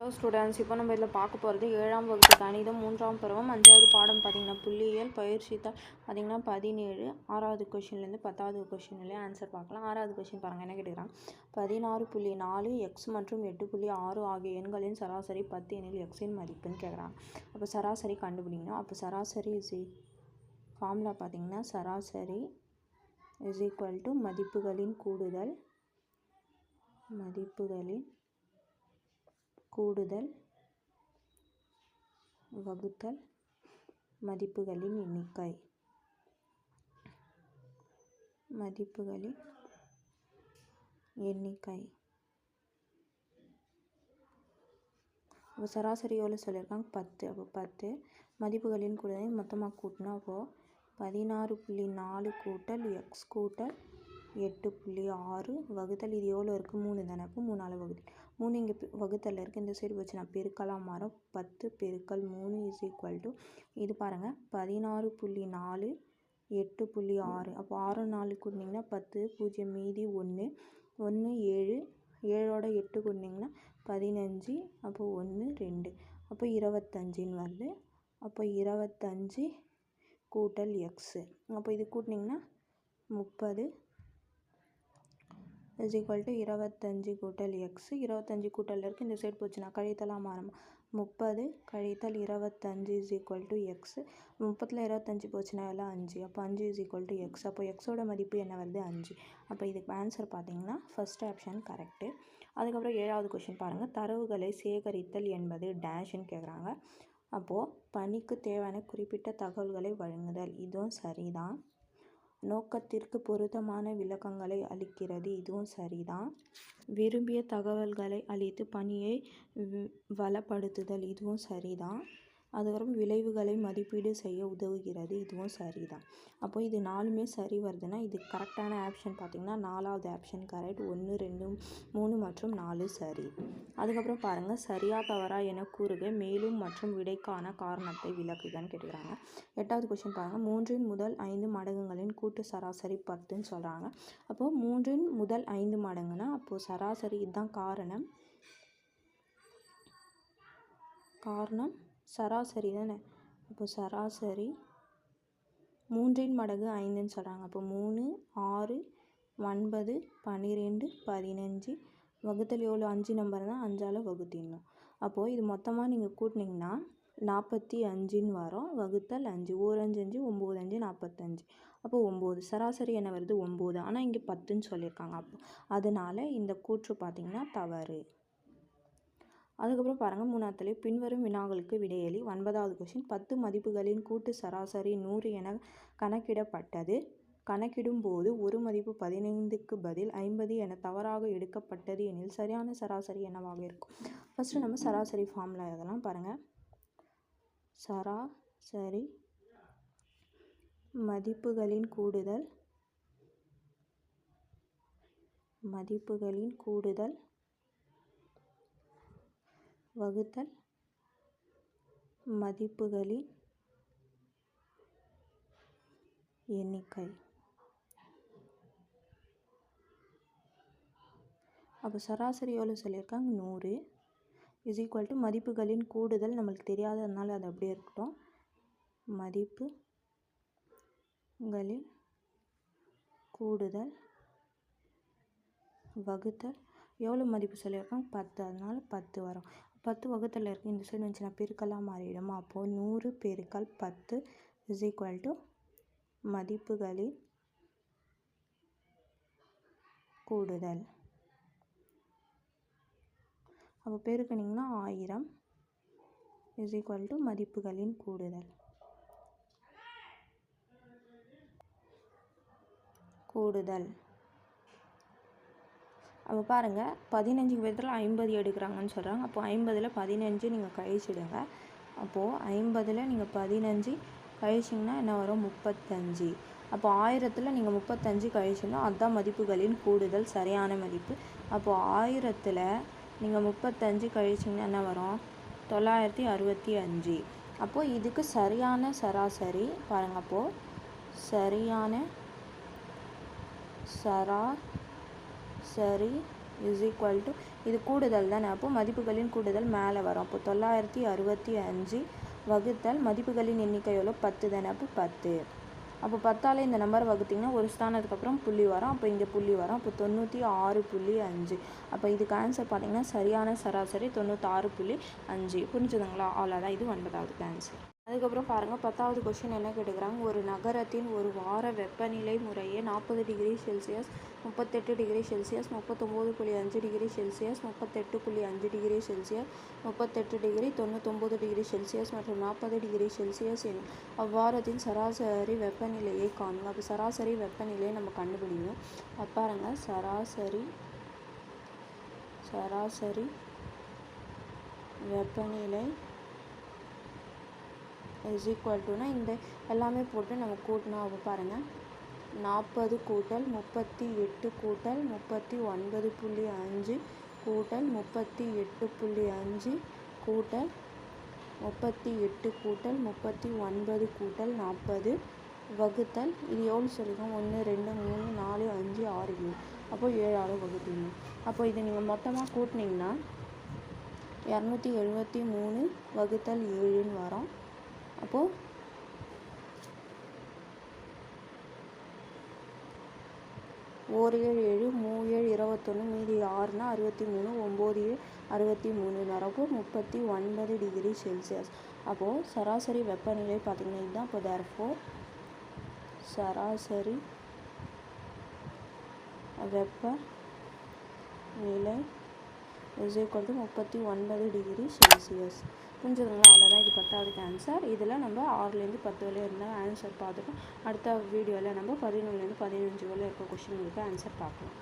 Hello students, இப்போ நம்ம இதில் பார்க்க போகிறது 7ஆம் வகுப்பு கணிதம் 3ஆம் பருவம் 5வது பாடம் பார்த்திங்கன்னா புள்ளியியல் பயிற்சித்தாள் பார்த்திங்கன்னா 17. 6வது கொஷின்லேருந்து 10வது கொஷின்லேயே ஆன்சர் பார்க்கலாம். 6வது கொஷின் பாருங்கள், என்ன கேட்டுக்கிறாங்க. 16.4 எக்ஸ் மற்றும் 8.6 ஆகிய எண்களின் சராசரி 10 எனில் எக்ஸின் மதிப்புன்னு கேட்குறாங்க. அப்போ சராசரி கண்டுபிடிக்கணும். அப்போ சராசரி ஃபார்முலா பார்த்திங்கன்னா சராசரி இஸ் ஈக்குவல் டு மதிப்புகளின் கூடுதல் வகுத்தல் மதிப்புகளின் எண்ணிக்கை. அப்போ சராசரி எவ்வளோ சொல்லியிருக்காங்க, 10. அப்போ 10 மதிப்புகளின் கூடுதலை மொத்தமாக கூட்டினா அப்போது 16.4 கூட்டல் எக்ஸ் கூட்டல் 8.6 வகுத்தல் இது எவ்வளோ இருக்குது, 3 தானே. அப்போ 3ஆல் வகுத்தல் 3 இங்கே வகுத்தலில் இருக்குது. இந்த சைடு வச்சு நான் பெருக்கலாக மாறும். 10 பெருக்கல் 3 இஸ் ஈக்குவல் டு இது பாருங்கள் 16.4 8.6. அப்போ 6 4 கூட்டினீங்கன்னா 10, 0 மீதி 1 1 7 7ஓட 8 கூட்டினீங்கன்னா 15. அப்போ 1 2 அப்போ 25ன்னு வருது. அப்போ 25 கூட்டல் எக்ஸு. அப்போ இது கூட்டினீங்கன்னா 30 இஸ் ஈக்குவல் டு 25 கூட்டல் எக்ஸு. 25 கூட்டலில் இருக்குது. இந்த சைடு போச்சுன்னா கழித்தலாக மாறும். 30 கழித்தல் 25 இஸ் ஈக்குவல் டு எக்ஸு. 30ல் 25 போச்சுன்னா எல்லாம் 5. அப்போ 5 இஸ் ஈக்குவல் டு எக்ஸ். அப்போ எக்ஸோட மதிப்பு என்ன வருது, 5. அப்போ இதுக்கு ஆன்சர் பார்த்தீங்கன்னா ஃபஸ்ட் ஆப்ஷன் கரெக்டு. அதுக்கப்புறம் 7வது கொஷின் பாருங்கள். தரவுகளை சேகரித்தல் என்பது டேஷ்ன்னு கேட்குறாங்க. அப்போது பணிக்கு தேவையான குறிப்பிட்ட தகவல்களை வழங்குதல், இதுவும் சரிதான். நோக்கத்திற்கு பொருத்தமான விளக்கங்களை அளிக்கிறது, இதுவும் சரிதான். விரும்பிய தகவல்களை அளித்து பணியை வளப்படுத்துதல், இதுவும் சரிதான். அதுக்கப்புறம் விளைவுகளை மதிப்பீடு செய்ய உதவுகிறது, இதுவும் சரிதான். அப்போ இது 4மே சரி வருதுன்னா இது கரெக்டான ஆப்ஷன் பார்த்திங்கன்னா 4வது ஆப்ஷன் கரெக்ட். 1 2 3 மற்றும் 4 சரி. அதுக்கப்புறம் பாருங்கள், சரியா தவறா என கூறுக, மேலும் மற்றும் விடைக்கான காரணத்தை விளக்குகன்னு கேட்டுக்கிறாங்க. 8வது கொஷின் பாருங்கள். 3 முதல் 5 மடங்குகளின் கூட்டு சராசரி 10ன்னு சொல்கிறாங்க. அப்போது 3 முதல் 5 மடங்குனா அப்போது சராசரி இதுதான் காரணம் சராசரி தானே. அப்போ சராசரி 3 மடங்கு 5ன்னு சொல்கிறாங்க. அப்போ 3 6 9 12 15 வகுத்தல் எவ்வளோ, 5 நம்பர் தான், 5ஆல் வகுத்திடணும். அப்போது இது மொத்தமாக நீங்கள் கூட்டினீங்கன்னா 45ன்னு வரும். வகுத்தல் 5 1 5 5 9 5 45. அப்போ 9 சராசரி என்ன வருது, 9. ஆனால் இங்கே 10ன்னு சொல்லியிருக்காங்க. அப்போ அதனால் இந்த கூற்று பார்த்திங்கன்னா தவறு. அதுக்கப்புறம் பாருங்கள், 3ஆவதுல பின்வரும் வினாக்களுக்கு விடையளி. 9வது கொஷின். 10 மதிப்புகளின் கூட்டு சராசரி 100 என கணக்கிடப்பட்டது. கணக்கிடும் போது ஒரு மதிப்பு 15க்கு பதில் 50 என தவறாக எடுக்கப்பட்டது எனில் சரியான சராசரி என்னவாக இருக்கும். ஃபஸ்ட்டு நம்ம சராசரி ஃபார்முலா இதெல்லாம் பாருங்கள். சராசரி மதிப்புகளின் கூடுதல் வகுத்தல் மதிப்புகளின் எண்ணிக்கை. அப்போ சராசரி எவ்வளோ சொல்லியிருக்காங்க, 100 இஸ் ஈக்குவல் டு மதிப்புகளின் கூடுதல் நம்மளுக்கு தெரியாததுனால அது அப்படியே இருக்கட்டும். மதிப்புகளின் கூடுதல் வகுத்தல் எவ்வளோ மதிப்பு சொல்லியிருக்காங்க, 10. அதனால 10 வரும். 10 வகுத்தலில் இருக்குது. இந்த சைடு வந்துச்சுன்னா பெருக்கெல்லாம் மாறிடும். அப்போது 100 பெருக்கல் 10 இஸ் ஈக்குவல் டு மதிப்புகளின் கூடுதல். அப்போ பெருக்கினீங்கன்னா 1000 இஸ் ஈக்குவல் டு மதிப்புகளின் கூடுதல். அப்போ பாருங்கள், 15 பேர்த்தில் 50 எடுக்கிறாங்கன்னு சொல்கிறாங்க. அப்போது 50ல் 15 நீங்கள் கழிச்சிடுங்க. அப்போது 50ல் நீங்கள் 15 கழிச்சிங்கன்னா என்ன வரும், 35. அப்போ 1000ல் நீங்கள் 35 கழிச்சிங்கன்னா அதுதான் மதிப்புகளின் கூடுதல், சரியான மதிப்பு. அப்போது 1000ல் நீங்கள் 35 கழிச்சிங்கன்னா என்ன வரும், 965. அப்போது இதுக்கு சரியான சராசரி பாருங்கள். அப்போது சரியான சரி இஸ் ஈக்குவல் டு இது கூடுதல் தானே, அப்போ மதிப்புகளின் கூடுதல் மேலே வரும். அப்போ 965 வகுத்தல் மதிப்புகளின் எண்ணிக்கை எவ்வளோ 10 தானே, அப்போ 10. அப்போ 10ஆல் இந்த நம்பர் வகுத்திங்கன்னா ஒரு ஸ்தானத்துக்கு அப்புறம் புள்ளி வரும். அப்போ இங்கே புள்ளி வரும். அப்போ 96.5. அப்போ இதுக்கு ஆன்சர் பார்த்தீங்கன்னா சரியான சராசரி 96.5. புரிஞ்சுதுங்களா? அவ்வளோதான். இது 9வது ஆன்சர். அதுக்கப்புறம் பாருங்கள் 10வது கொஸ்டின் என்ன கேட்டுக்கிறாங்க. ஒரு நகரத்தின் ஒரு வார வெப்பநிலை முறையே 40 degree Celsius, 38 degree Celsius, 39.5 degree Celsius, 38.5 degree Celsius, 38 degree, 99 degree Celsius மற்றும் 40 டிகிரி செல்சியஸ் எனும் அவ்வாரத்தின் சராசரி வெப்பநிலையை காணுங்க. அப்போ சராசரி வெப்பநிலையை நம்ம கண்டுபிடிக்கணும். பாருங்க சராசரி வெப்பநிலை இஸ் ஈக்குவல்டுனா இந்த எல்லாமே போட்டு நம்ம கூட்டினோம். அப்போ பாருங்கள் 40 கூட்டல் 38 கூட்டல் 39.5 கூட்டல் 38.5 கூட்டல் 38 கூட்டல் 39 கூட்டல் 40 வகுத்தல் இது எவ்வளோ சொல்லியிருக்கோம் 1 2 3 4 5 6 7. அப்போ 7ஆல் வகுத்தீங்க. அப்போ இதை நீங்கள் மொத்தமாக கூட்டினீங்கன்னா 273 வகுத்தல் 7ன்னு வரும். அப்போது 1 7 7 3 7 21 மீதி 6னா 63 9 63 வரப்போ 39 டிகிரி செல்சியஸ். அப்போது சராசரி வெப்பநிலை பார்த்திங்கன்னா இதுதான். இப்போ தேர்ஃபோர் சராசரி வெப்பநிலை is equal to 39 degree Celsius. புரிஞ்சுதுங்களா? அவ்வளோதான். இது 10வது ஆன்சர். இதில் நம்ம 6லேருந்து 10 வரையும் இருந்தால் ஆன்சர் பார்த்துட்டோம். அடுத்த வீடியோவில் நம்ம 11லேருந்து 15 வரை இருக்க கொஸ்டின்களுக்கு ஆன்சர் பார்க்கலாம்.